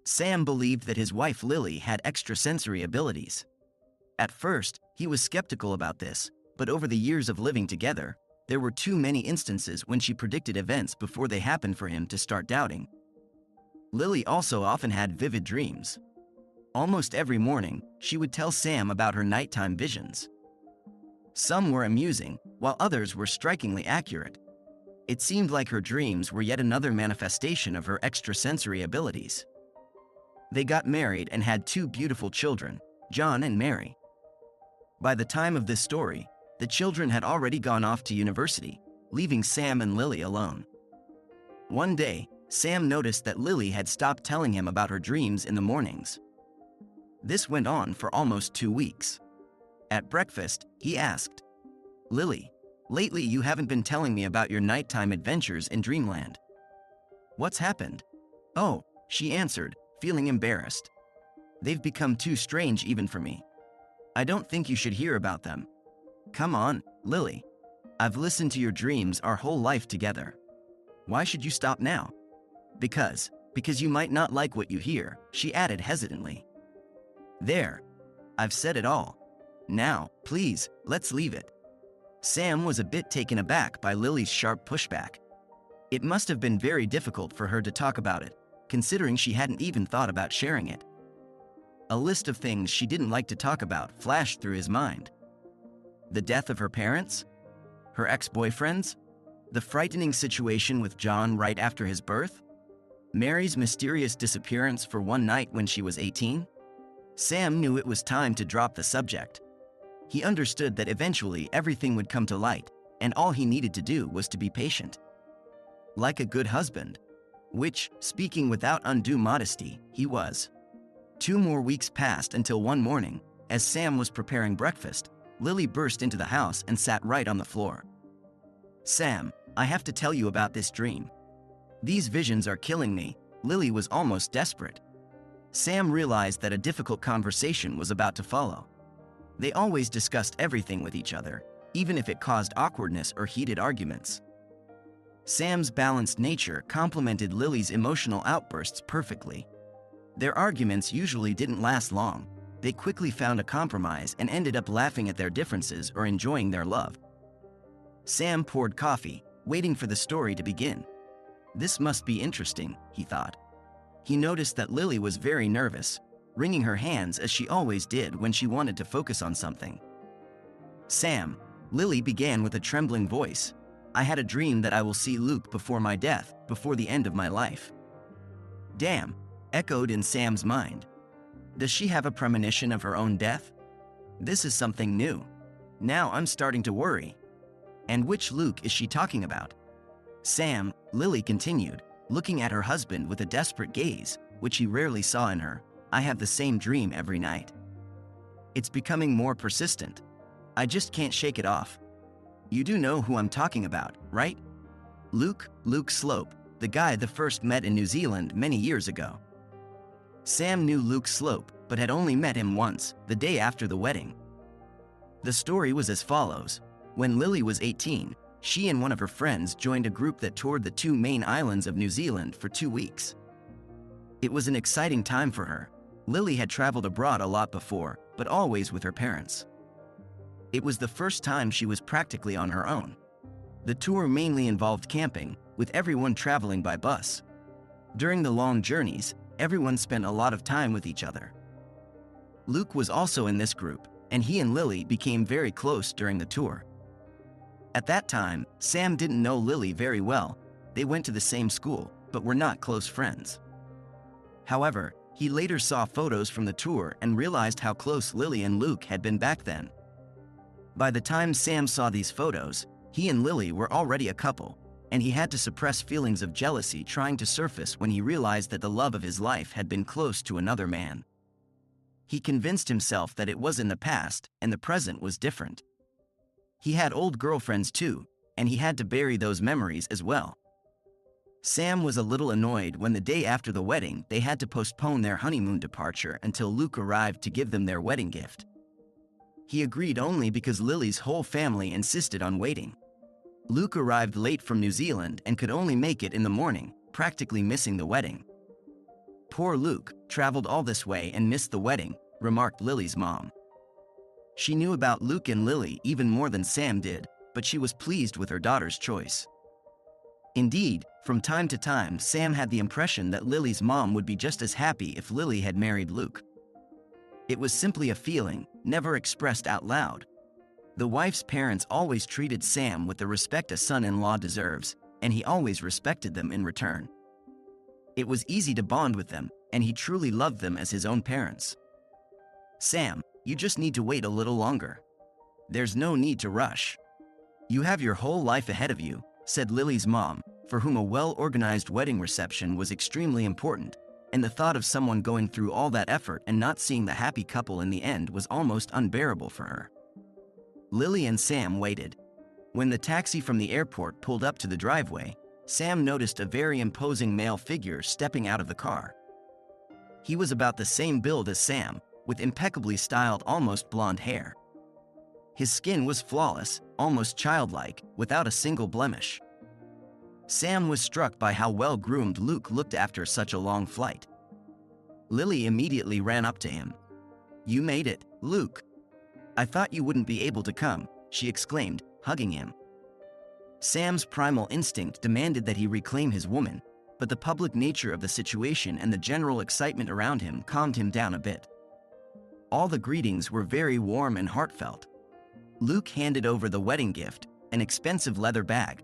Sam believed that his wife Lily had extrasensory abilities. At first, he was skeptical about this, but over the years of living together, there were too many instances when she predicted events before they happened for him to start doubting. Lily also often had vivid dreams. Almost every morning, she would tell Sam about her nighttime visions. Some were amusing, while others were strikingly accurate. It seemed like her dreams were yet another manifestation of her extrasensory abilities. They got married and had 2 beautiful children, John and Mary. By the time of this story, the children had already gone off to university, leaving Sam and Lily alone. One day, Sam noticed that Lily had stopped telling him about her dreams in the mornings. This went on for almost 2 weeks. At breakfast, he asked, "Lily, lately you haven't been telling me about your nighttime adventures in dreamland. What's happened?" "Oh," she answered, feeling embarrassed. "They've become too strange even for me. I don't think you should hear about them." "Come on, Lily. I've listened to your dreams our whole life together. Why should you stop now?" Because you might not like what you hear," she added hesitantly. "There. I've said it all. Now, please, let's leave it." Sam was a bit taken aback by Lily's sharp pushback. It must have been very difficult for her to talk about it, considering she hadn't even thought about sharing it. A list of things she didn't like to talk about flashed through his mind. The death of her parents? Her ex-boyfriends? The frightening situation with John right after his birth? Mary's mysterious disappearance for one night when she was 18? Sam knew it was time to drop the subject. He understood that eventually everything would come to light, and all he needed to do was to be patient. Like a good husband, which, speaking without undue modesty, he was. 2 more weeks passed until one morning, as Sam was preparing breakfast, Lily burst into the house and sat right on the floor. "Sam, I have to tell you about this dream. These visions are killing me." Lily was almost desperate. Sam realized that a difficult conversation was about to follow. They always discussed everything with each other, even if it caused awkwardness or heated arguments. Sam's balanced nature complemented Lily's emotional outbursts perfectly. Their arguments usually didn't last long. They quickly found a compromise and ended up laughing at their differences or enjoying their love. Sam poured coffee, waiting for the story to begin. This must be interesting, he thought. He noticed that Lily was very nervous, wringing her hands as she always did when she wanted to focus on something. "Sam," Lily began with a trembling voice, "I had a dream that I will see Luke before my death, before the end of my life." "Damn," echoed in Sam's mind. Does she have a premonition of her own death? This is something new. Now I'm starting to worry. And which Luke is she talking about? "Sam," Lily continued, looking at her husband with a desperate gaze, which he rarely saw in her, "I have the same dream every night. It's becoming more persistent. I just can't shake it off. You do know who I'm talking about, right? Luke Slope, the guy the first met in New Zealand many years ago." Sam knew Luke Slope, but had only met him once, the day after the wedding. The story was as follows. When Lily was 18, she and one of her friends joined a group that toured the 2 main islands of New Zealand for 2 weeks. It was an exciting time for her. Lily had traveled abroad a lot before, but always with her parents. It was the first time she was practically on her own. The tour mainly involved camping, with everyone traveling by bus. During the long journeys, everyone spent a lot of time with each other. Luke was also in this group, and he and Lily became very close during the tour. At that time, Sam didn't know Lily very well. They went to the same school, but were not close friends. However, he later saw photos from the tour and realized how close Lily and Luke had been back then. By the time Sam saw these photos, he and Lily were already a couple, and he had to suppress feelings of jealousy trying to surface when he realized that the love of his life had been close to another man. He convinced himself that it was in the past and the present was different. He had old girlfriends too, and he had to bury those memories as well. Sam was a little annoyed when the day after the wedding they had to postpone their honeymoon departure until Luke arrived to give them their wedding gift. He agreed only because Lily's whole family insisted on waiting. Luke arrived late from New Zealand and could only make it in the morning, practically missing the wedding. "Poor Luke, traveled all this way and missed the wedding," remarked Lily's mom. She knew about Luke and Lily even more than Sam did, but she was pleased with her daughter's choice. Indeed, from time to time Sam had the impression that Lily's mom would be just as happy if Lily had married Luke. It was simply a feeling, never expressed out loud. The wife's parents always treated Sam with the respect a son-in-law deserves, and he always respected them in return. It was easy to bond with them, and he truly loved them as his own parents. "Sam, you just need to wait a little longer. There's no need to rush. You have your whole life ahead of you," said Lily's mom, for whom a well-organized wedding reception was extremely important, and the thought of someone going through all that effort and not seeing the happy couple in the end was almost unbearable for her. Lily and Sam waited. When the taxi from the airport pulled up to the driveway, Sam noticed a very imposing male figure stepping out of the car. He was about the same build as Sam, with impeccably styled, almost blonde hair. His skin was flawless, almost childlike, without a single blemish. Sam was struck by how well-groomed Luke looked after such a long flight. Lily immediately ran up to him. "You made it, Luke. I thought you wouldn't be able to come," she exclaimed, hugging him. Sam's primal instinct demanded that he reclaim his woman, but the public nature of the situation and the general excitement around him calmed him down a bit. All the greetings were very warm and heartfelt. Luke handed over the wedding gift, an expensive leather bag.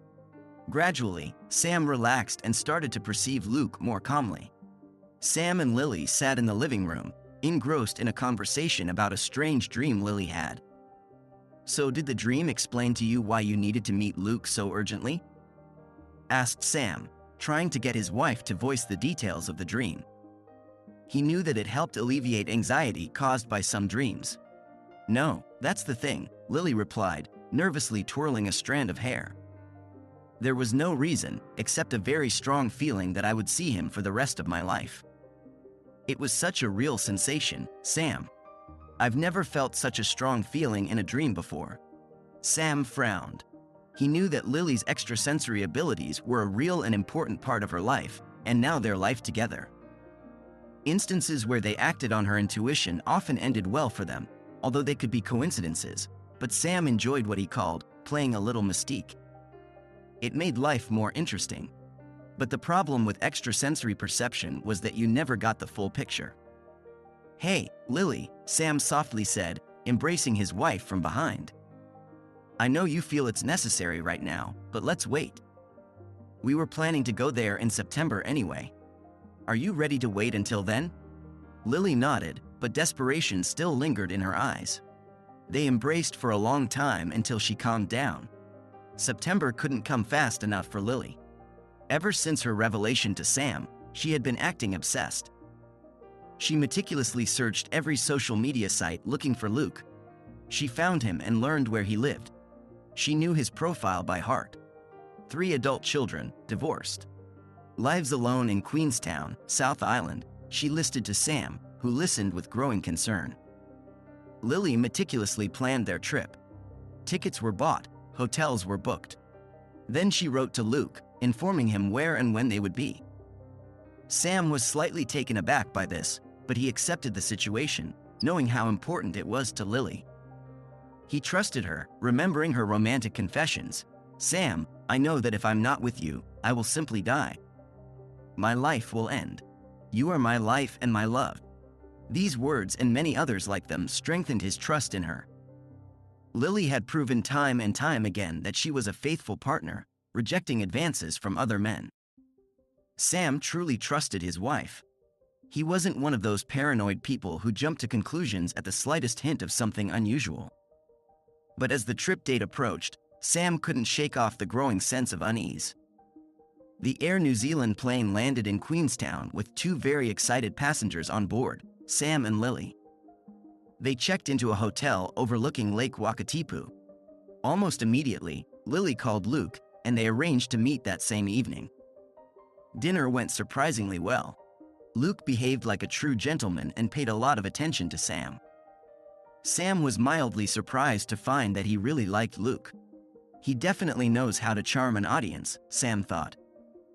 Gradually, Sam relaxed and started to perceive Luke more calmly. Sam and Lily sat in the living room, engrossed in a conversation about a strange dream Lily had. "So did the dream explain to you why you needed to meet Luke so urgently?" asked Sam, trying to get his wife to voice the details of the dream. He knew that it helped alleviate anxiety caused by some dreams. "No, that's the thing," Lily replied, nervously twirling a strand of hair. "There was no reason, except a very strong feeling that I would see him for the rest of my life. It was such a real sensation, Sam. I've never felt such a strong feeling in a dream before." Sam frowned. He knew that Lily's extrasensory abilities were a real and important part of her life, and now their life together. Instances where they acted on her intuition often ended well for them, although they could be coincidences, but Sam enjoyed what he called playing a little mystique. It made life more interesting. But the problem with extrasensory perception was that you never got the full picture. "Hey, Lily," Sam softly said, embracing his wife from behind. "I know you feel it's necessary right now, but let's wait. We were planning to go there in September anyway. Are you ready to wait until then?" Lily nodded, but desperation still lingered in her eyes. They embraced for a long time until she calmed down. September couldn't come fast enough for Lily. Ever since her revelation to Sam, she had been acting obsessed. She meticulously searched every social media site looking for Luke. She found him and learned where he lived. She knew his profile by heart. 3 adult children, divorced. Lives alone in Queenstown, South Island, she listed to Sam, who listened with growing concern. Lily meticulously planned their trip. Tickets were bought, hotels were booked. Then she wrote to Luke, informing him where and when they would be. Sam was slightly taken aback by this, but he accepted the situation, knowing how important it was to Lily. He trusted her, remembering her romantic confessions. "Sam, I know that if I'm not with you, I will simply die. My life will end. You are my life and my love." These words and many others like them strengthened his trust in her. Lily had proven time and time again that she was a faithful partner, rejecting advances from other men. Sam truly trusted his wife. He wasn't one of those paranoid people who jump to conclusions at the slightest hint of something unusual. But as the trip date approached, Sam couldn't shake off the growing sense of unease. The Air New Zealand plane landed in Queenstown with 2 very excited passengers on board, Sam and Lily. They checked into a hotel overlooking Lake Wakatipu. Almost immediately, Lily called Luke, and they arranged to meet that same evening. Dinner went surprisingly well. Luke behaved like a true gentleman and paid a lot of attention to Sam. Sam was mildly surprised to find that he really liked Luke. "He definitely knows how to charm an audience," Sam thought.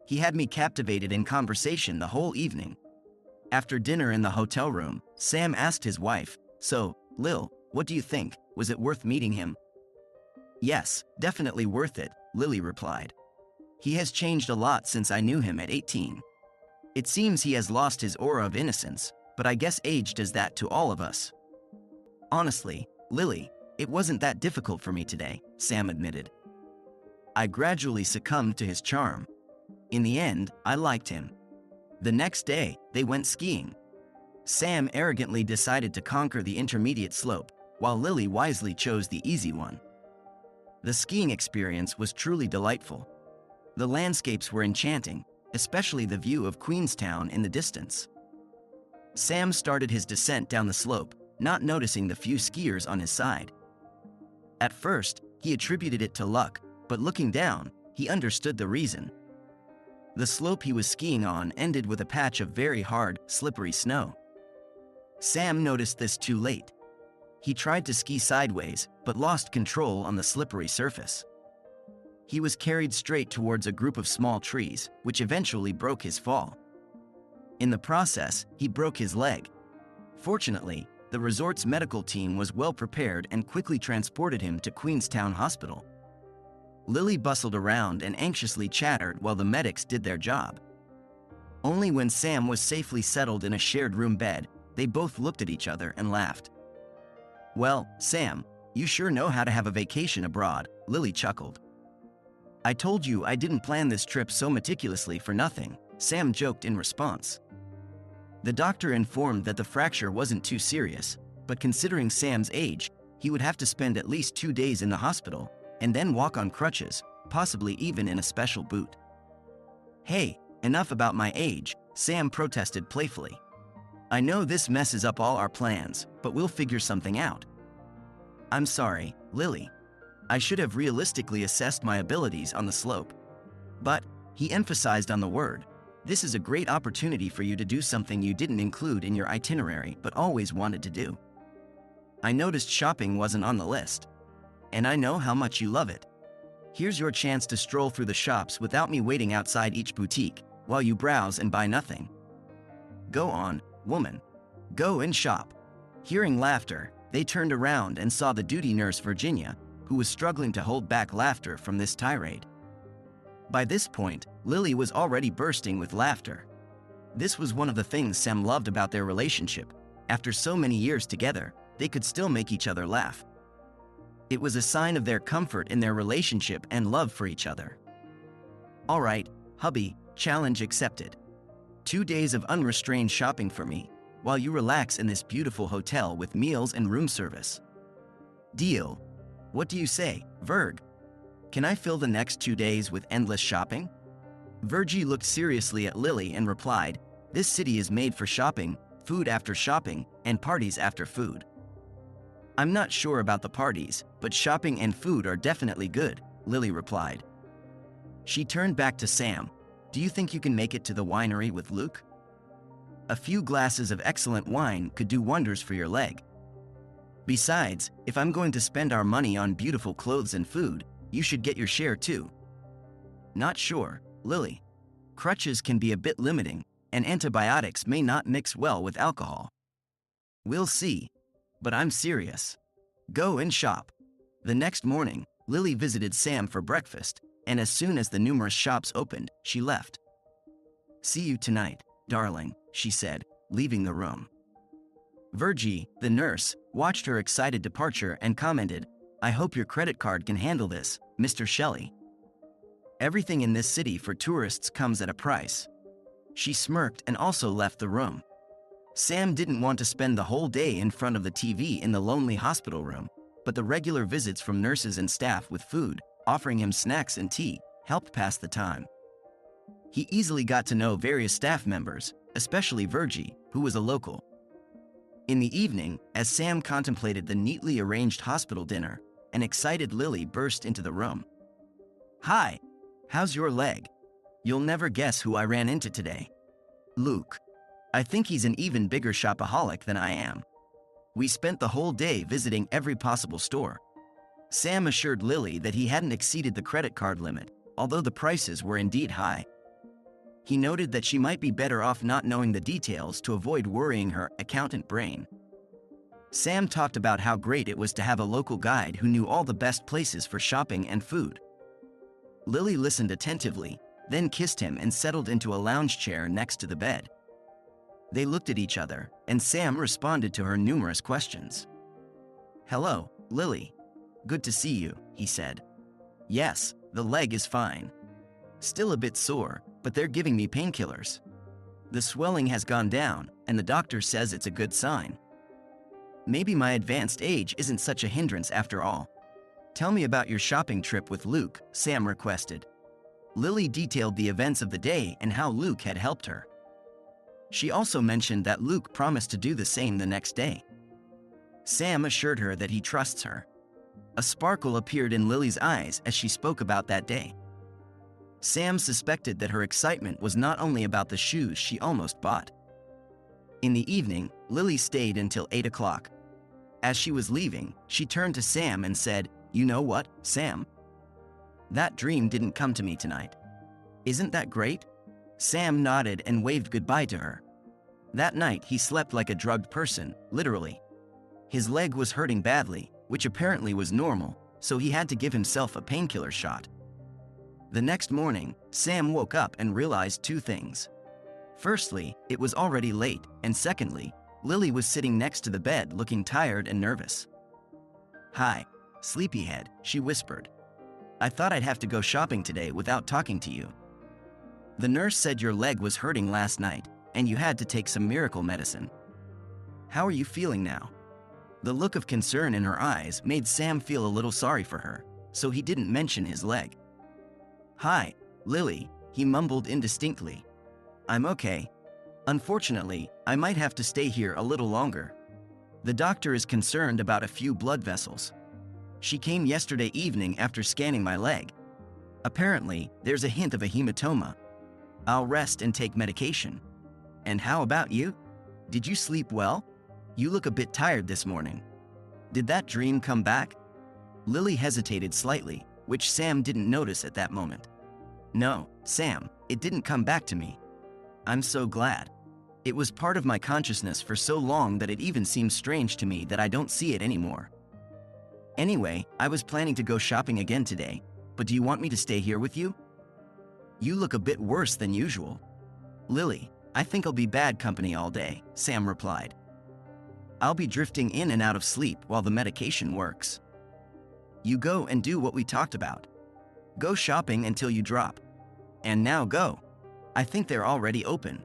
"He had me captivated in conversation the whole evening." After dinner in the hotel room, Sam asked his wife, "So, Lil, what do you think? Was it worth meeting him?" "Yes, definitely worth it," Lily replied. "He has changed a lot since I knew him at 18. It seems he has lost his aura of innocence, but I guess age does that to all of us." "Honestly, Lily, it wasn't that difficult for me today," Sam admitted. "I gradually succumbed to his charm. In the end, I liked him." The next day, they went skiing. Sam arrogantly decided to conquer the intermediate slope, while Lily wisely chose the easy one. The skiing experience was truly delightful. The landscapes were enchanting, especially the view of Queenstown in the distance. Sam started his descent down the slope, not noticing the few skiers on his side. At first, he attributed it to luck, but looking down, he understood the reason. The slope he was skiing on ended with a patch of very hard, slippery snow. Sam noticed this too late. He tried to ski sideways, but lost control on the slippery surface. He was carried straight towards a group of small trees, which eventually broke his fall. In the process, he broke his leg. Fortunately, the resort's medical team was well prepared and quickly transported him to Queenstown Hospital. Lily bustled around and anxiously chattered while the medics did their job. Only when Sam was safely settled in a shared room bed, they both looked at each other and laughed. "Well, Sam, you sure know how to have a vacation abroad," Lily chuckled. "I told you I didn't plan this trip so meticulously for nothing," Sam joked in response. The doctor informed that the fracture wasn't too serious, but considering Sam's age, he would have to spend at least 2 days in the hospital, and then walk on crutches, possibly even in a special boot. "Hey, enough about my age," Sam protested playfully. "I know this messes up all our plans, but we'll figure something out." "I'm sorry, Lily. I should have realistically assessed my abilities on the slope." "But," he emphasized on the word, "this is a great opportunity for you to do something you didn't include in your itinerary but always wanted to do. I noticed shopping wasn't on the list. And I know how much you love it. Here's your chance to stroll through the shops without me waiting outside each boutique, while you browse and buy nothing. Go on, woman. Go and shop." Hearing laughter, they turned around and saw the duty nurse Virginia, who was struggling to hold back laughter from this tirade. By this point, Lily was already bursting with laughter. This was one of the things Sam loved about their relationship. After so many years together, they could still make each other laugh. It was a sign of their comfort in their relationship and love for each other. "All right, hubby, challenge accepted. 2 days of unrestrained shopping for me, while you relax in this beautiful hotel with meals and room service. Deal. What do you say, Virg? Can I fill the next 2 days with endless shopping?" Virgie looked seriously at Lily and replied, "This city is made for shopping, food after shopping, and parties after food." "I'm not sure about the parties, but shopping and food are definitely good," Lily replied. She turned back to Sam. "Do you think you can make it to the winery with Luke? A few glasses of excellent wine could do wonders for your leg. Besides, if I'm going to spend our money on beautiful clothes and food, you should get your share too." "Not sure, Lily. Crutches can be a bit limiting, and antibiotics may not mix well with alcohol." "We'll see. But I'm serious. Go and shop." The next morning, Lily visited Sam for breakfast, and as soon as the numerous shops opened, she left. "See you tonight, darling," she said, leaving the room. Virgie, the nurse, watched her excited departure and commented, "I hope your credit card can handle this, Mr. Shelley. Everything in this city for tourists comes at a price." She smirked and also left the room. Sam didn't want to spend the whole day in front of the TV in the lonely hospital room, but the regular visits from nurses and staff with food, offering him snacks and tea, helped pass the time. He easily got to know various staff members, especially Virgie, who was a local. In the evening, as Sam contemplated the neatly arranged hospital dinner, an excited Lily burst into the room. "Hi, how's your leg? You'll never guess who I ran into today. Luke. I think he's an even bigger shopaholic than I am. We spent the whole day visiting every possible store." Sam assured Lily that he hadn't exceeded the credit card limit, although the prices were indeed high. He noted that she might be better off not knowing the details to avoid worrying her accountant brain. Sam talked about how great it was to have a local guide who knew all the best places for shopping and food. Lily listened attentively, then kissed him and settled into a lounge chair next to the bed. They looked at each other, and Sam responded to her numerous questions. "Hello, Lily. Good to see you," he said. "Yes, the leg is fine. Still a bit sore, but they're giving me painkillers. The swelling has gone down, and the doctor says it's a good sign. Maybe my advanced age isn't such a hindrance after all. Tell me about your shopping trip with Luke," Sam requested. Lily detailed the events of the day and how Luke had helped her. She also mentioned that Luke promised to do the same the next day. Sam assured her that he trusts her. A sparkle appeared in Lily's eyes as she spoke about that day. Sam suspected that her excitement was not only about the shoes she almost bought. In the evening, Lily stayed until 8 o'clock. As she was leaving, she turned to Sam and said, "You know what, Sam? That dream didn't come to me tonight. Isn't that great?" Sam nodded and waved goodbye to her. That night, he slept like a drugged person, literally. His leg was hurting badly, which apparently was normal, so he had to give himself a painkiller shot. The next morning, Sam woke up and realized two things. Firstly, it was already late, and secondly, Lily was sitting next to the bed looking tired and nervous. "Hi, sleepyhead," she whispered. "I thought I'd have to go shopping today without talking to you. The nurse said your leg was hurting last night, and you had to take some miracle medicine. How are you feeling now?" The look of concern in her eyes made Sam feel a little sorry for her, so he didn't mention his leg. "Hi, Lily," he mumbled indistinctly. "I'm okay. Unfortunately, I might have to stay here a little longer. The doctor is concerned about a few blood vessels. She came yesterday evening after scanning my leg. Apparently, there's a hint of a hematoma. I'll rest and take medication. And how about you? Did you sleep well? You look a bit tired this morning. Did that dream come back?" Lily hesitated slightly, which Sam didn't notice at that moment. "No, Sam, it didn't come back to me. I'm so glad. It was part of my consciousness for so long that it even seems strange to me that I don't see it anymore. Anyway, I was planning to go shopping again today, but do you want me to stay here with you? You look a bit worse than usual." "Lily, I think I'll be bad company all day," Sam replied. "I'll be drifting in and out of sleep while the medication works. You go and do what we talked about. Go shopping until you drop. And now go. I think they're already open."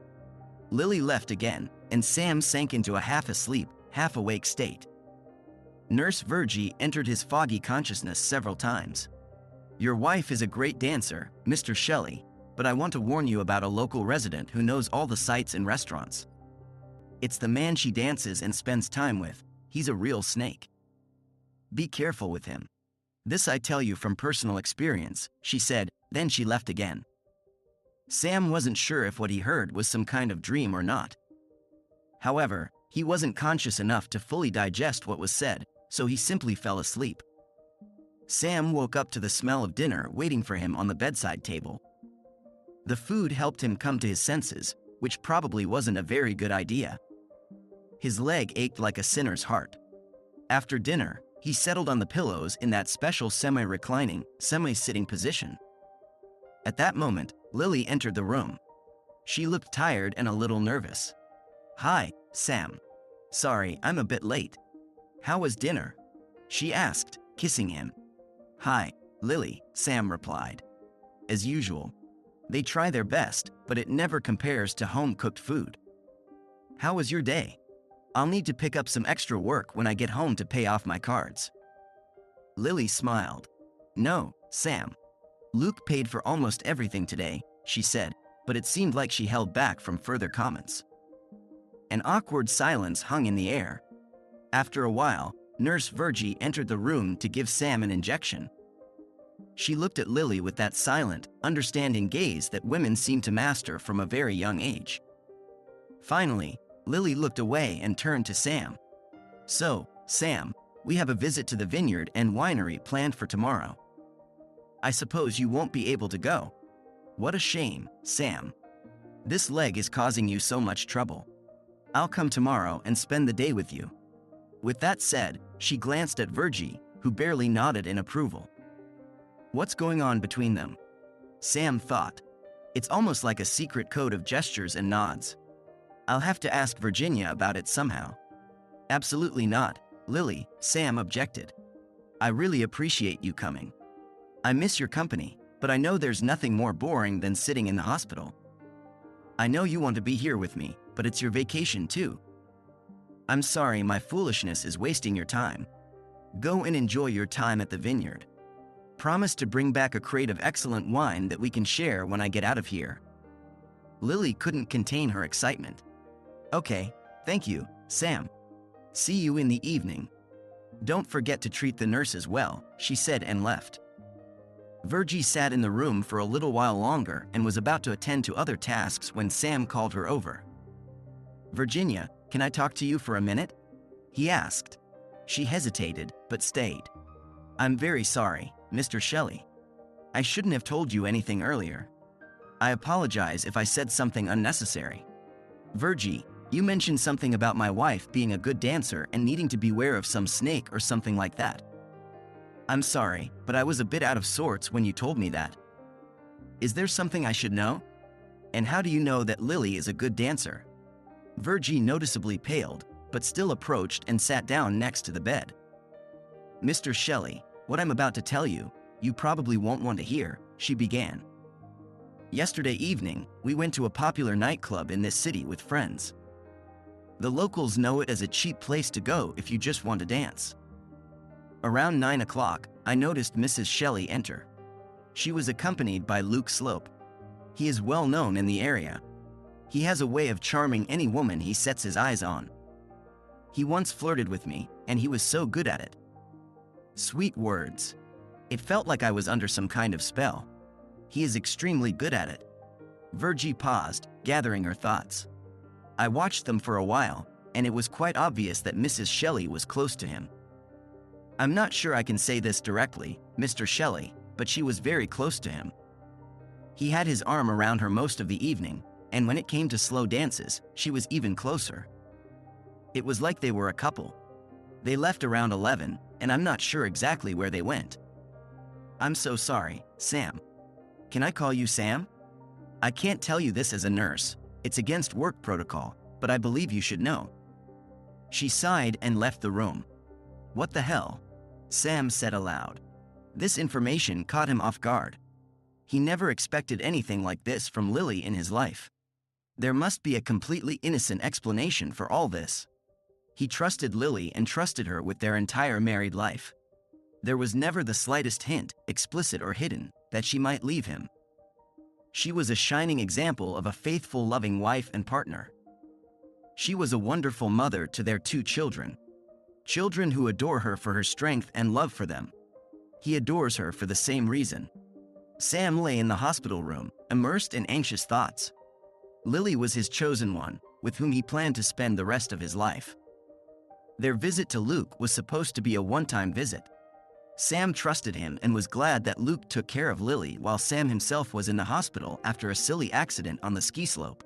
Lily left again, and Sam sank into a half-asleep, half-awake state. Nurse Virgie entered his foggy consciousness several times. "Your wife is a great dancer, Mr. Shelley, but I want to warn you about a local resident who knows all the sights and restaurants. It's the man she dances and spends time with. He's a real snake. Be careful with him. This I tell you from personal experience," she said, then she left again. Sam wasn't sure if what he heard was some kind of dream or not. However, he wasn't conscious enough to fully digest what was said, so he simply fell asleep. Sam woke up to the smell of dinner waiting for him on the bedside table. The food helped him come to his senses, which probably wasn't a very good idea. His leg ached like a sinner's heart. After dinner, he settled on the pillows in that special semi-reclining, semi-sitting position. At that moment, Lily entered the room. She looked tired and a little nervous. "Hi, Sam. Sorry, I'm a bit late. How was dinner?" she asked, kissing him. "Hi, Lily," Sam replied. As usual. They try their best, but it never compares to home-cooked food. "How was your day? I'll need to pick up some extra work when I get home to pay off my cards." Lily smiled. "No, Sam. Luke paid for almost everything today," she said, but it seemed like she held back from further comments. An awkward silence hung in the air. After a while, Nurse Virgie entered the room to give Sam an injection. She looked at Lily with that silent, understanding gaze that women seem to master from a very young age. Finally, Lily looked away and turned to Sam. "So, Sam, we have a visit to the vineyard and winery planned for tomorrow. I suppose you won't be able to go. What a shame, Sam. This leg is causing you so much trouble. I'll come tomorrow and spend the day with you." With that said, she glanced at Virgie, who barely nodded in approval. What's going on between them? Sam thought. It's almost like a secret code of gestures and nods. I'll have to ask Virginia about it somehow. Absolutely not, Lily, Sam objected. I really appreciate you coming. I miss your company, but I know there's nothing more boring than sitting in the hospital. I know you want to be here with me, but it's your vacation too. I'm sorry my foolishness is wasting your time. Go and enjoy your time at the vineyard. Promise to bring back a crate of excellent wine that we can share when I get out of here. Lily couldn't contain her excitement. Okay, thank you, Sam. See you in the evening. Don't forget to treat the nurses well, she said and left. Virgie sat in the room for a little while longer and was about to attend to other tasks when Sam called her over. Virginia, can I talk to you for a minute? He asked. She hesitated, but stayed. I'm very sorry, Mr. Shelley. I shouldn't have told you anything earlier. I apologize if I said something unnecessary. Virgie, you mentioned something about my wife being a good dancer and needing to beware of some snake or something like that. I'm sorry, but I was a bit out of sorts when you told me that. Is there something I should know? And how do you know that Lily is a good dancer? Virgie noticeably paled, but still approached and sat down next to the bed. Mr. Shelley, what I'm about to tell you, you probably won't want to hear, she began. Yesterday evening, we went to a popular nightclub in this city with friends. The locals know it as a cheap place to go if you just want to dance. Around 9 o'clock, I noticed Mrs. Shelley enter. She was accompanied by Luke Slope. He is well known in the area. He has a way of charming any woman he sets his eyes on. He once flirted with me, and he was so good at it. Sweet words. It felt like I was under some kind of spell. He is extremely good at it. Virgie paused, gathering her thoughts. I watched them for a while, and it was quite obvious that Mrs. Shelley was close to him. I'm not sure I can say this directly, Mr. Shelley, but she was very close to him. He had his arm around her most of the evening, and when it came to slow dances, she was even closer. It was like they were a couple. They left around 11, and I'm not sure exactly where they went. I'm so sorry, Sam. Can I call you Sam? I can't tell you this as a nurse. It's against work protocol, but I believe you should know. She sighed and left the room. What the hell? Sam said aloud. This information caught him off guard. He never expected anything like this from Lily in his life. There must be a completely innocent explanation for all this. He trusted Lily and trusted her with their entire married life. There was never the slightest hint, explicit or hidden, that she might leave him. She was a shining example of a faithful, loving wife and partner. She was a wonderful mother to their 2 children. Children who adore her for her strength and love for them. He adores her for the same reason. Sam lay in the hospital room, immersed in anxious thoughts. Lily was his chosen one, with whom he planned to spend the rest of his life. Their visit to Luke was supposed to be a one-time visit. Sam trusted him and was glad that Luke took care of Lily while Sam himself was in the hospital after a silly accident on the ski slope.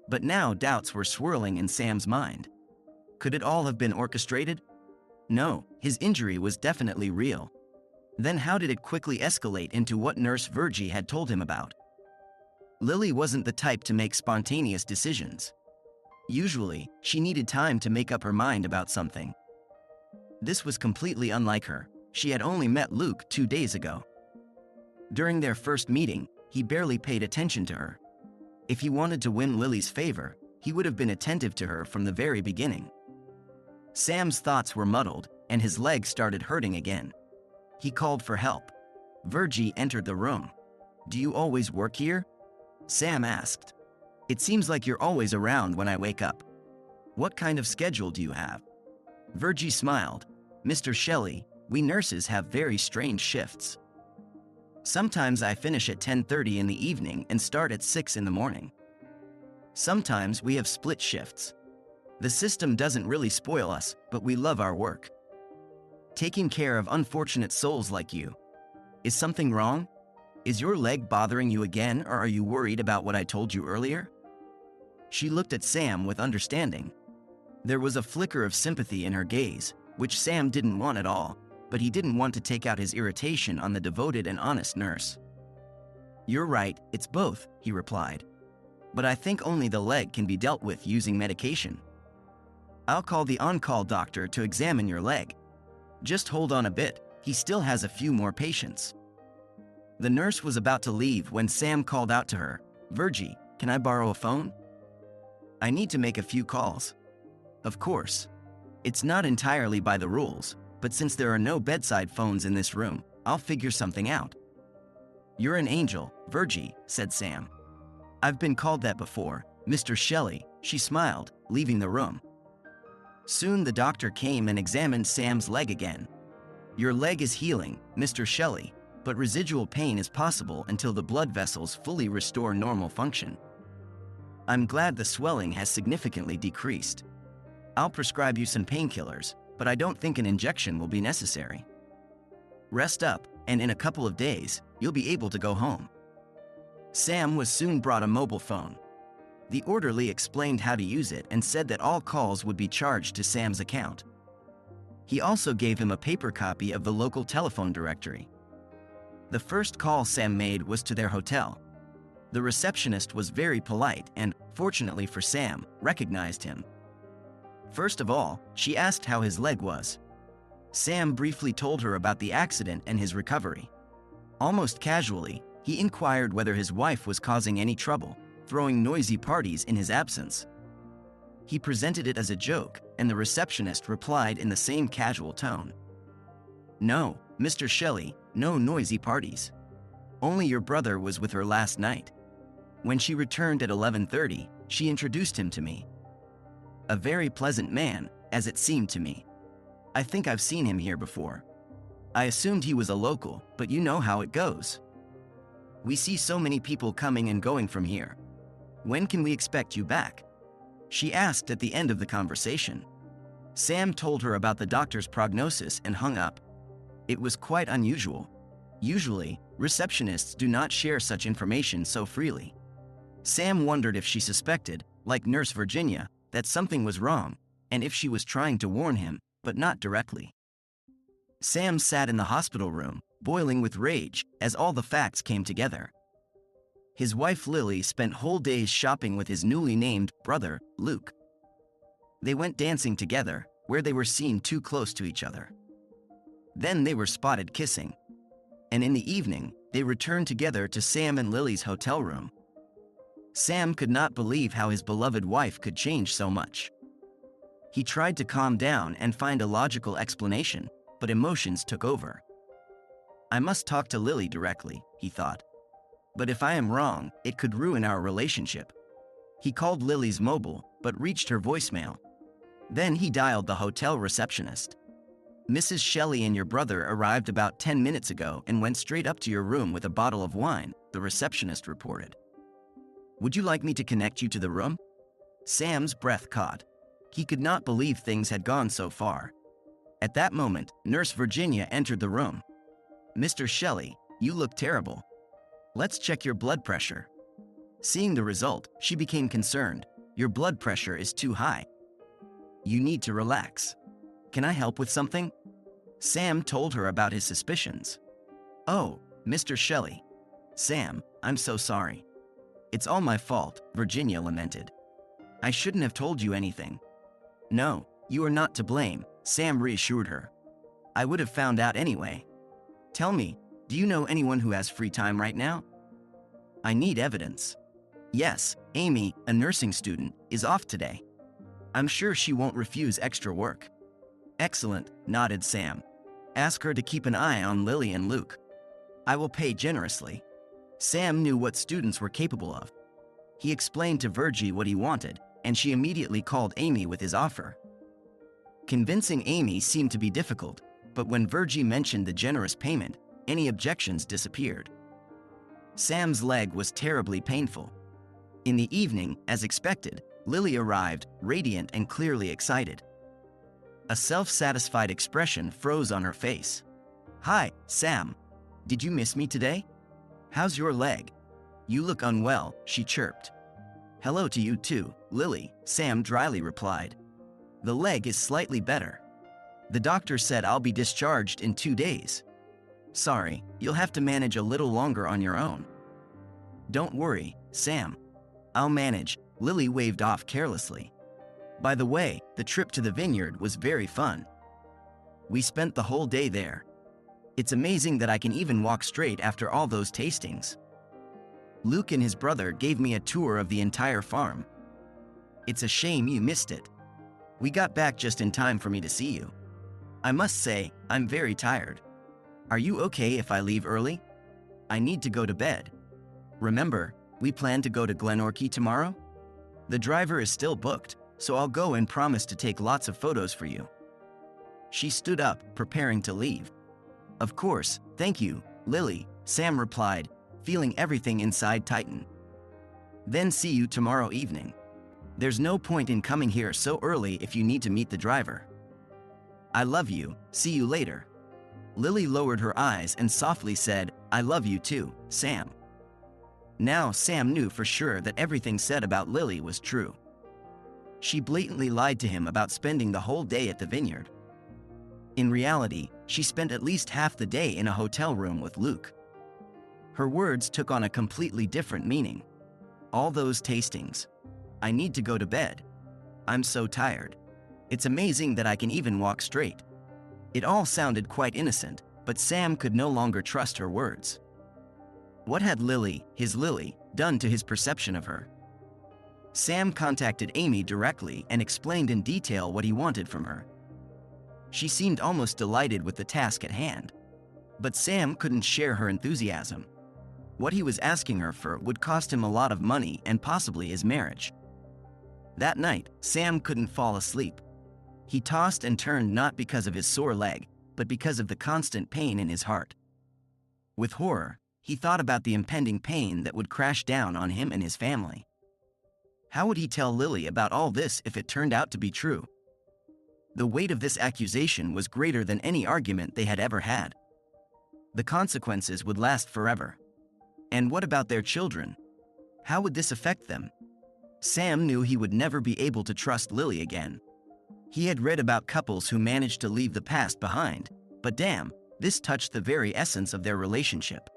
But now doubts were swirling in Sam's mind. Could it all have been orchestrated? No, his injury was definitely real. Then how did it quickly escalate into what Nurse Virgie had told him about? Lily wasn't the type to make spontaneous decisions. Usually, she needed time to make up her mind about something. This was completely unlike her. She had only met Luke 2 days ago. During their first meeting, he barely paid attention to her. If he wanted to win Lily's favor, he would have been attentive to her from the very beginning. Sam's thoughts were muddled, and his legs started hurting again. He called for help. Virgie entered the room. Do you always work here? Sam asked. It seems like you're always around when I wake up. What kind of schedule do you have? Virgie smiled. Mr. Shelley, we nurses have very strange shifts. Sometimes I finish at 10:30 in the evening and start at 6 in the morning. Sometimes we have split shifts. The system doesn't really spoil us, but we love our work. Taking care of unfortunate souls like you. Is something wrong? Is your leg bothering you again, or are you worried about what I told you earlier? She looked at Sam with understanding. There was a flicker of sympathy in her gaze, which Sam didn't want at all, but he didn't want to take out his irritation on the devoted and honest nurse. "You're right, it's both," he replied. "But I think only the leg can be dealt with using medication. I'll call the on-call doctor to examine your leg. Just hold on a bit, he still has a few more patients." The nurse was about to leave when Sam called out to her, "Virgie, can I borrow a phone? I need to make a few calls." Of course. It's not entirely by the rules, but since there are no bedside phones in this room, I'll figure something out. "You're an angel, Virgie," said Sam. "I've been called that before, Mr. Shelley," she smiled, leaving the room. Soon the doctor came and examined Sam's leg again. "Your leg is healing, Mr. Shelley, but residual pain is possible until the blood vessels fully restore normal function. I'm glad the swelling has significantly decreased. I'll prescribe you some painkillers, but I don't think an injection will be necessary. Rest up, and in a couple of days, you'll be able to go home." Sam was soon brought a mobile phone. The orderly explained how to use it and said that all calls would be charged to Sam's account. He also gave him a paper copy of the local telephone directory. The first call Sam made was to their hotel. The receptionist was very polite and, fortunately for Sam, recognized him. First of all, she asked how his leg was. Sam briefly told her about the accident and his recovery. Almost casually, he inquired whether his wife was causing any trouble, throwing noisy parties in his absence. He presented it as a joke, and the receptionist replied in the same casual tone. "No, Mr. Shelley, no noisy parties. Only your brother was with her last night. When she returned at 11:30, she introduced him to me. A very pleasant man, as it seemed to me. I think I've seen him here before. I assumed he was a local, but you know how it goes. We see so many people coming and going from here. When can we expect you back?" she asked at the end of the conversation. Sam told her about the doctor's prognosis and hung up. It was quite unusual. Usually, receptionists do not share such information so freely. Sam wondered if she suspected, like Nurse Virginia, that something was wrong, and if she was trying to warn him, but not directly. Sam sat in the hospital room, boiling with rage, as all the facts came together. His wife Lily spent whole days shopping with his newly named brother, Luke. They went dancing together, where they were seen too close to each other. Then they were spotted kissing. And in the evening, they returned together to Sam and Lily's hotel room. Sam could not believe how his beloved wife could change so much. He tried to calm down and find a logical explanation, but emotions took over. "I must talk to Lily directly," he thought. "But if I am wrong, it could ruin our relationship." He called Lily's mobile, but reached her voicemail. Then he dialed the hotel receptionist. "Mrs. Shelley and your brother arrived about 10 minutes ago and went straight up to your room with a bottle of wine," the receptionist reported. "Would you like me to connect you to the room?" Sam's breath caught. He could not believe things had gone so far. At that moment, Nurse Virginia entered the room. "Mr. Shelley, you look terrible. Let's check your blood pressure." Seeing the result, she became concerned. "Your blood pressure is too high. You need to relax. Can I help with something?" Sam told her about his suspicions. "Oh, Mr. Shelley. Sam, I'm so sorry. It's all my fault," Virginia lamented. "I shouldn't have told you anything." "No, you are not to blame," Sam reassured her. "I would have found out anyway. Tell me, do you know anyone who has free time right now? I need evidence." "Yes, Amy, a nursing student, is off today. I'm sure she won't refuse extra work." "Excellent," nodded Sam. "Ask her to keep an eye on Lily and Luke. I will pay generously." Sam knew what students were capable of. He explained to Virgie what he wanted, and she immediately called Amy with his offer. Convincing Amy seemed to be difficult, but when Virgie mentioned the generous payment, any objections disappeared. Sam's leg was terribly painful. In the evening, as expected, Lily arrived, radiant and clearly excited. A self-satisfied expression froze on her face. "Hi, Sam. Did you miss me today? How's your leg? You look unwell, she chirped. Hello to you too, Lily, Sam dryly replied. The leg is slightly better. The doctor said I'll be discharged in 2 days. Sorry, you'll have to manage a little longer on your own. Don't worry, Sam. I'll manage, Lily waved off carelessly. By the way, the trip to the vineyard was very fun. We spent the whole day there. It's amazing that I can even walk straight after all those tastings. Luke and his brother gave me a tour of the entire farm. It's a shame you missed it. We got back just in time for me to see you. I must say, I'm very tired. Are you okay if I leave early? I need to go to bed. Remember, we plan to go to Glenorchy tomorrow? The driver is still booked, so I'll go and promise to take lots of photos for you. She stood up, preparing to leave. Of course, thank you, Lily, Sam replied, feeling everything inside tighten. Then see you tomorrow evening. There's no point in coming here so early if you need to meet the driver. I love you, see you later. Lily lowered her eyes and softly said, I love you too, Sam. Now Sam knew for sure that everything said about Lily was true. She blatantly lied to him about spending the whole day at the vineyard. In reality, she spent at least half the day in a hotel room with Luke. Her words took on a completely different meaning. All those tastings. I need to go to bed. I'm so tired. It's amazing that I can even walk straight. It all sounded quite innocent, but Sam could no longer trust her words. What had Lily, his Lily, done to his perception of her? Sam contacted Amy directly and explained in detail what he wanted from her. She seemed almost delighted with the task at hand. But Sam couldn't share her enthusiasm. What he was asking her for would cost him a lot of money and possibly his marriage. That night, Sam couldn't fall asleep. He tossed and turned not because of his sore leg, but because of the constant pain in his heart. With horror, he thought about the impending pain that would crash down on him and his family. How would he tell Lily about all this if it turned out to be true? The weight of this accusation was greater than any argument they had ever had. The consequences would last forever. And what about their children? How would this affect them? Sam knew he would never be able to trust Lily again. He had read about couples who managed to leave the past behind, but damn, this touched the very essence of their relationship.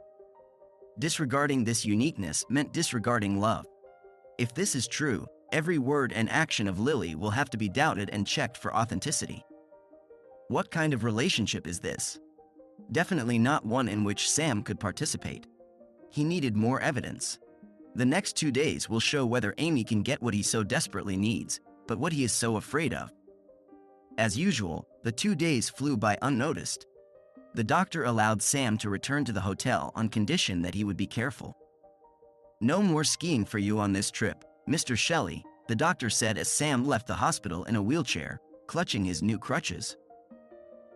Disregarding this uniqueness meant disregarding love. If this is true, every word and action of Lily will have to be doubted and checked for authenticity. What kind of relationship is this? Definitely not one in which Sam could participate. He needed more evidence. The next 2 days will show whether Amy can get what he so desperately needs, but what he is so afraid of. As usual, the 2 days flew by unnoticed. The doctor allowed Sam to return to the hotel on condition that he would be careful. No more skiing for you on this trip, Mr. Shelley, the doctor said as Sam left the hospital in a wheelchair, clutching his new crutches.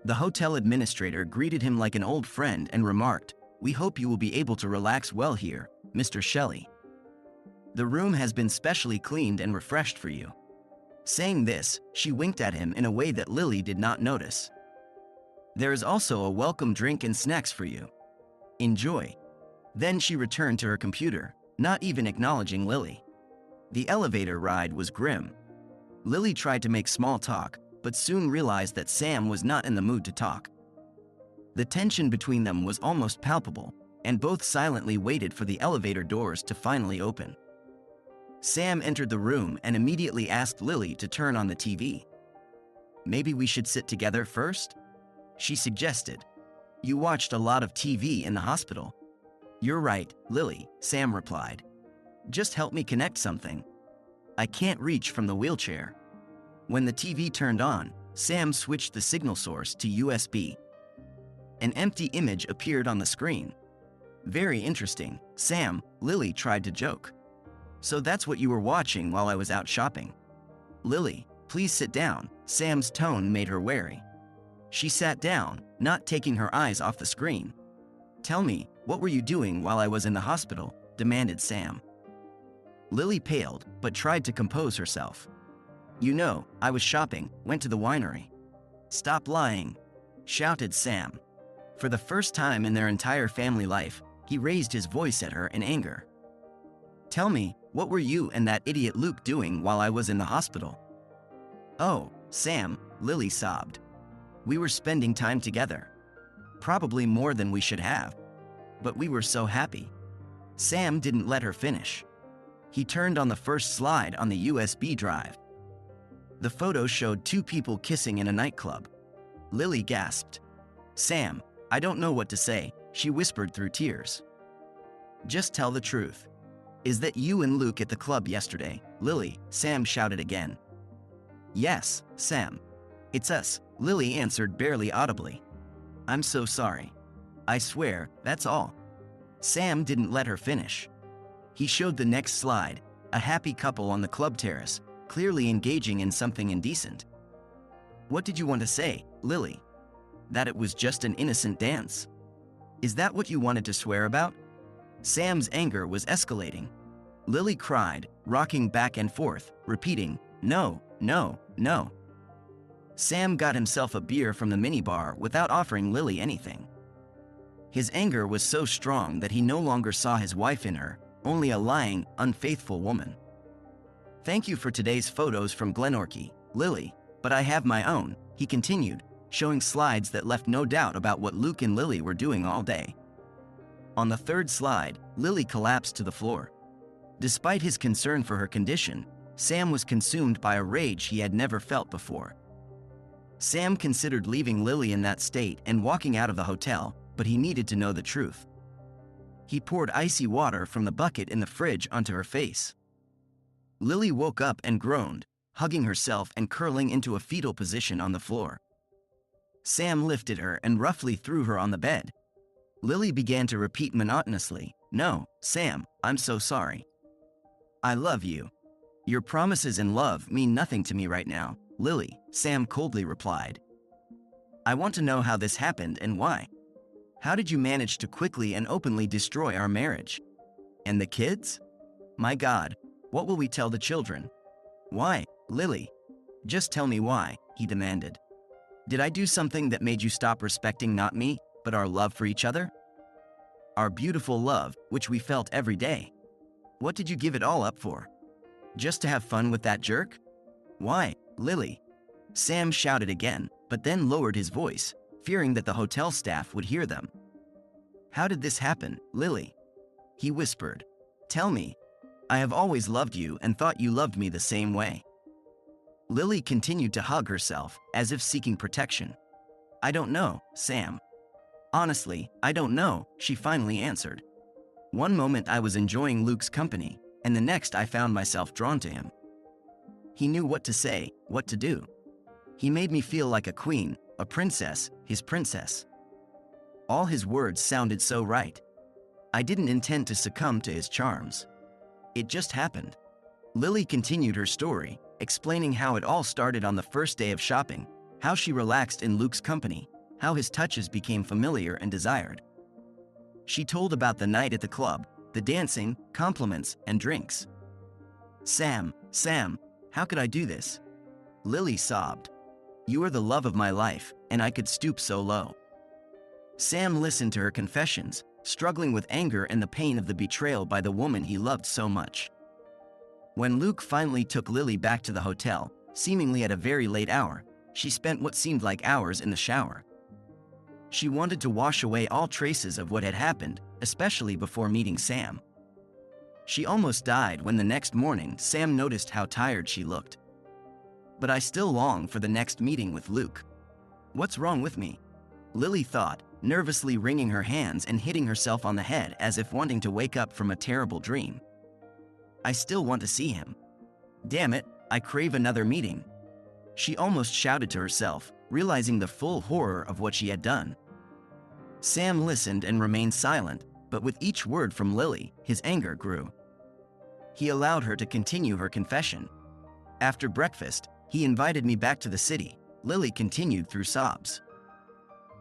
The hotel administrator greeted him like an old friend and remarked, "We hope you will be able to relax well here, Mr. Shelley. The room has been specially cleaned and refreshed for you." Saying this, she winked at him in a way that Lily did not notice. "There is also a welcome drink and snacks for you. Enjoy." Then she returned to her computer, not even acknowledging Lily. The elevator ride was grim. Lily tried to make small talk, but soon realized that Sam was not in the mood to talk. The tension between them was almost palpable, and both silently waited for the elevator doors to finally open. Sam entered the room and immediately asked Lily to turn on the TV. "Maybe we should sit together first?" she suggested. "You watched a lot of TV in the hospital." "You're right, Lily," Sam replied. "Just help me connect something. I can't reach from the wheelchair." When the TV turned on, Sam switched the signal source to USB. An empty image appeared on the screen. "Very interesting, Sam," Lily tried to joke. "So that's what you were watching while I was out shopping." "Lily, please sit down," Sam's tone made her wary. She sat down, not taking her eyes off the screen. "Tell me, what were you doing while I was in the hospital?" demanded Sam. Lily paled, but tried to compose herself. "You know, I was shopping, went to the winery." "Stop lying," shouted Sam. For the first time in their entire family life, He raised his voice at her in anger. "Tell me, what were you and that idiot Luke doing while I was in the hospital?" "Oh, Sam," Lily sobbed. "We were spending time together. Probably more than we should have. But we were so happy." Sam didn't let her finish. He turned on the first slide on the USB drive. The photo showed two people kissing in a nightclub. Lily gasped. "Sam, I don't know what to say," she whispered through tears. "Just tell the truth. Is that you and Luke at the club yesterday, Lily?" Sam shouted again. "Yes, Sam. It's us," Lily answered barely audibly. "I'm so sorry. I swear, that's all." Sam didn't let her finish. He showed the next slide, a happy couple on the club terrace, clearly engaging in something indecent. "What did you want to say, Lily? That it was just an innocent dance? Is that what you wanted to swear about?" Sam's anger was escalating. Lily cried, rocking back and forth, repeating, "No, no, no." Sam got himself a beer from the minibar without offering Lily anything. His anger was so strong that he no longer saw his wife in her, only a lying, unfaithful woman. "Thank you for today's photos from Glenorchy, Lily, but I have my own," he continued, showing slides that left no doubt about what Luke and Lily were doing all day. On the third slide, Lily collapsed to the floor. Despite his concern for her condition, Sam was consumed by a rage he had never felt before. Sam considered leaving Lily in that state and walking out of the hotel, but he needed to know the truth. He poured icy water from the bucket in the fridge onto her face. Lily woke up and groaned, hugging herself and curling into a fetal position on the floor. Sam lifted her and roughly threw her on the bed. Lily began to repeat monotonously, "No, Sam, I'm so sorry. I love you. Your promises and love mean nothing to me right now, Lily," Sam coldly replied. "I want to know how this happened and why. How did you manage to quickly and openly destroy our marriage? And the kids? My God, what will we tell the children? Why, Lily? Just tell me why," he demanded. "Did I do something that made you stop respecting not me, but our love for each other? Our beautiful love, which we felt every day. What did you give it all up for? Just to have fun with that jerk? Why, Lily?" Sam shouted again, but then lowered his voice, fearing that the hotel staff would hear them. "How did this happen, Lily?" he whispered. "Tell me. I have always loved you and thought you loved me the same way." Lily continued to hug herself, as if seeking protection. "I don't know, Sam. Honestly, I don't know," she finally answered. "One moment I was enjoying Luke's company, and the next I found myself drawn to him. He knew what to say, what to do. He made me feel like a queen, a princess, his princess. All his words sounded so right. I didn't intend to succumb to his charms. It just happened." Lily continued her story, explaining how it all started on the first day of shopping, how she relaxed in Luke's company, how his touches became familiar and desired. She told about the night at the club, the dancing, compliments, and drinks. Sam, how could I do this?" Lily sobbed. "You are the love of my life, and I could stoop so low." Sam listened to her confessions, struggling with anger and the pain of the betrayal by the woman he loved so much. When Luke finally took Lily back to the hotel, seemingly at a very late hour, she spent what seemed like hours in the shower. She wanted to wash away all traces of what had happened, especially before meeting Sam. She almost died when the next morning Sam noticed how tired she looked. "But I still long for the next meeting with Luke. What's wrong with me?" Lily thought, nervously wringing her hands and hitting herself on the head as if wanting to wake up from a terrible dream. "I still want to see him. Damn it, I crave another meeting." She almost shouted to herself, realizing the full horror of what she had done. Sam listened and remained silent, but with each word from Lily, his anger grew. He allowed her to continue her confession. "After breakfast, he invited me back to the city," Lily continued through sobs.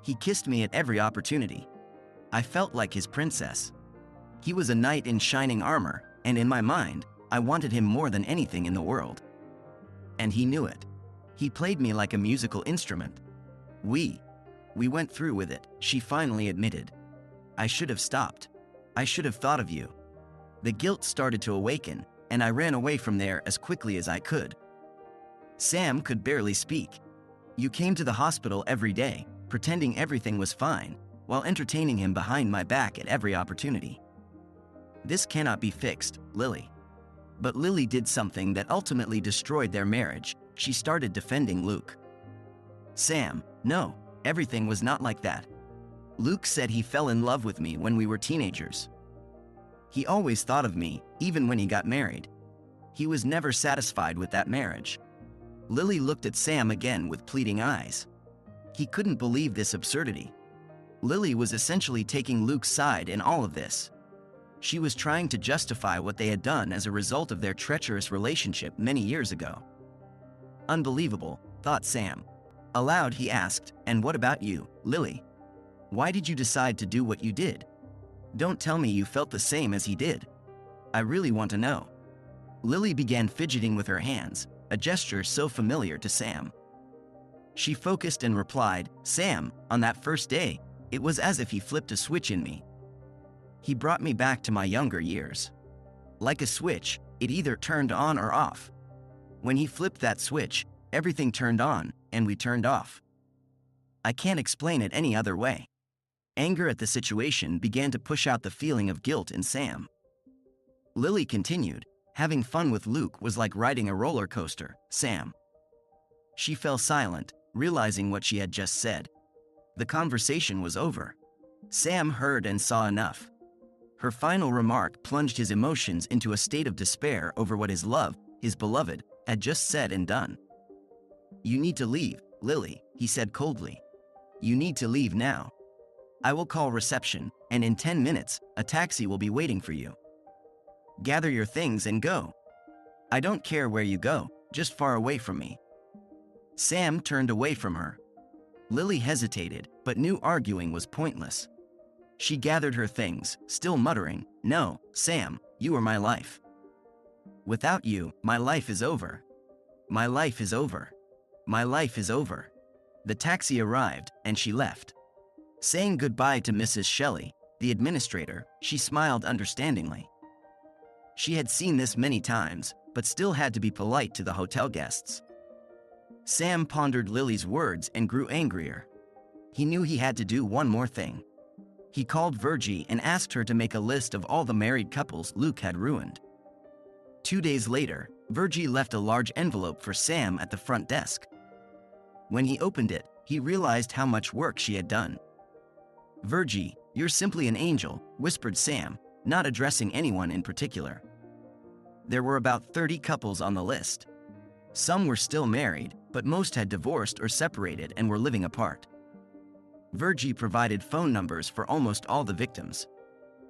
"He kissed me at every opportunity. I felt like his princess. He was a knight in shining armor, and in my mind, I wanted him more than anything in the world. And he knew it. He played me like a musical instrument. We went through with it," she finally admitted. "I should have stopped. I should have thought of you." The guilt started to awaken, and I ran away from there as quickly as I could. Sam could barely speak. "You came to the hospital every day, pretending everything was fine, while entertaining him behind my back at every opportunity. This cannot be fixed, Lily." But Lily did something that ultimately destroyed their marriage. She started defending Luke. "Sam, no, everything was not like that. Luke said he fell in love with me when we were teenagers. He always thought of me, even when he got married. He was never satisfied with that marriage." Lily looked at Sam again with pleading eyes. He couldn't believe this absurdity. Lily was essentially taking Luke's side in all of this. She was trying to justify what they had done as a result of their treacherous relationship many years ago. "Unbelievable," thought Sam. Aloud he asked, "And what about you, Lily? Why did you decide to do what you did? Don't tell me you felt the same as he did. I really want to know." Lily began fidgeting with her hands, a gesture so familiar to Sam. She focused and replied, "Sam, on that first day, it was as if he flipped a switch in me. He brought me back to my younger years. Like a switch, it either turned on or off. When he flipped that switch, everything turned on, and we turned off. I can't explain it any other way." Anger at the situation began to push out the feeling of guilt in Sam. Lily continued, "Having fun with Luke was like riding a roller coaster, Sam." She fell silent, realizing what she had just said. The conversation was over. Sam heard and saw enough. Her final remark plunged his emotions into a state of despair over what his beloved, had just said and done. "You need to leave, Lily," he said coldly. "You need to leave now. I will call reception, and in 10 minutes, a taxi will be waiting for you. Gather your things and go. I don't care where you go, just far away from me." Sam turned away from her. Lily hesitated, but knew arguing was pointless. She gathered her things, still muttering, "No, Sam, you are my life. Without you, my life is over. My life is over. My life is over." The taxi arrived, and she left. Saying goodbye to Mrs. Shelley, the administrator, she smiled understandingly. She had seen this many times, but still had to be polite to the hotel guests. Sam pondered Lily's words and grew angrier. He knew he had to do one more thing. He called Virgie and asked her to make a list of all the married couples Luke had ruined. 2 days later, Virgie left a large envelope for Sam at the front desk. When he opened it, he realized how much work she had done. "Virgie, you're simply an angel," whispered Sam, not addressing anyone in particular. There were about 30 couples on the list. Some were still married, but most had divorced or separated and were living apart. Virgie provided phone numbers for almost all the victims.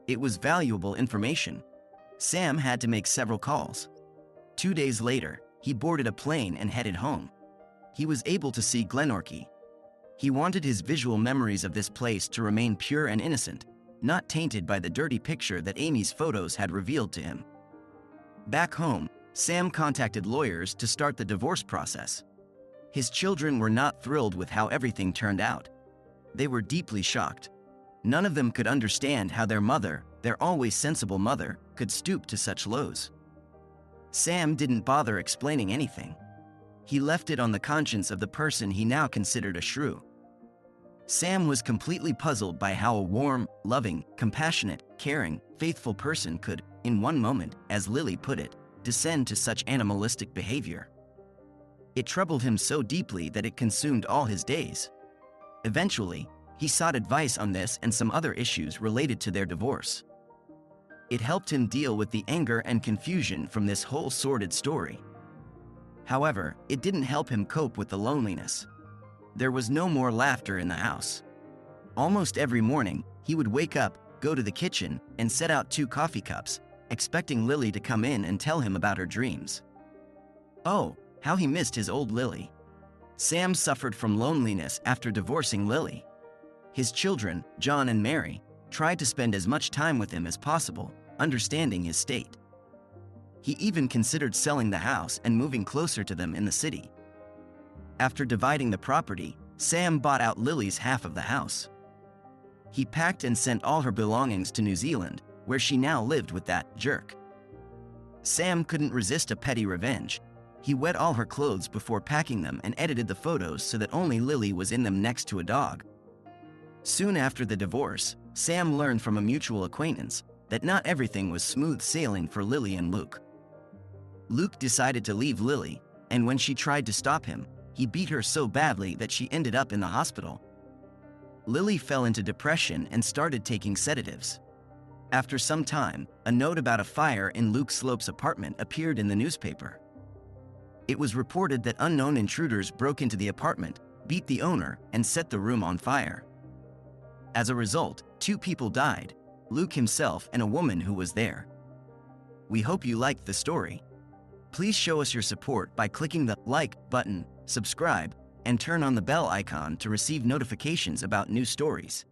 It was valuable information. Sam had to make several calls. 2 days later, he boarded a plane and headed home. He was able to see Glenorchy. He wanted his visual memories of this place to remain pure and innocent, not tainted by the dirty picture that Amy's photos had revealed to him. Back home, Sam contacted lawyers to start the divorce process. His children were not thrilled with how everything turned out. They were deeply shocked. None of them could understand how their mother, their always sensible mother, could stoop to such lows. Sam didn't bother explaining anything. He left it on the conscience of the person he now considered a shrew. Sam was completely puzzled by how a warm, loving, compassionate, caring, faithful person could, in one moment, as Lily put it, descend to such animalistic behavior. It troubled him so deeply that it consumed all his days. Eventually, he sought advice on this and some other issues related to their divorce. It helped him deal with the anger and confusion from this whole sordid story. However, it didn't help him cope with the loneliness. There was no more laughter in the house. Almost every morning, he would wake up, go to the kitchen, and set out 2 coffee cups, expecting Lily to come in and tell him about her dreams. Oh, how he missed his old Lily. Sam suffered from loneliness after divorcing Lily. His children, John and Mary, tried to spend as much time with him as possible, understanding his state. He even considered selling the house and moving closer to them in the city. After dividing the property, Sam bought out Lily's half of the house. He packed and sent all her belongings to New Zealand, where she now lived with that jerk. Sam couldn't resist a petty revenge. He wet all her clothes before packing them and edited the photos so that only Lily was in them next to a dog. Soon after the divorce, Sam learned from a mutual acquaintance that not everything was smooth sailing for Lily and Luke. Luke decided to leave Lily, and when she tried to stop him, he beat her so badly that she ended up in the hospital. Lily fell into depression and started taking sedatives. After some time, a note about a fire in Luke Slope's apartment appeared in the newspaper. It was reported that unknown intruders broke into the apartment, beat the owner, and set the room on fire. As a result, 2 people died, Luke himself and a woman who was there. We hope you liked the story. Please show us your support by clicking the like button, subscribe, and turn on the bell icon to receive notifications about new stories.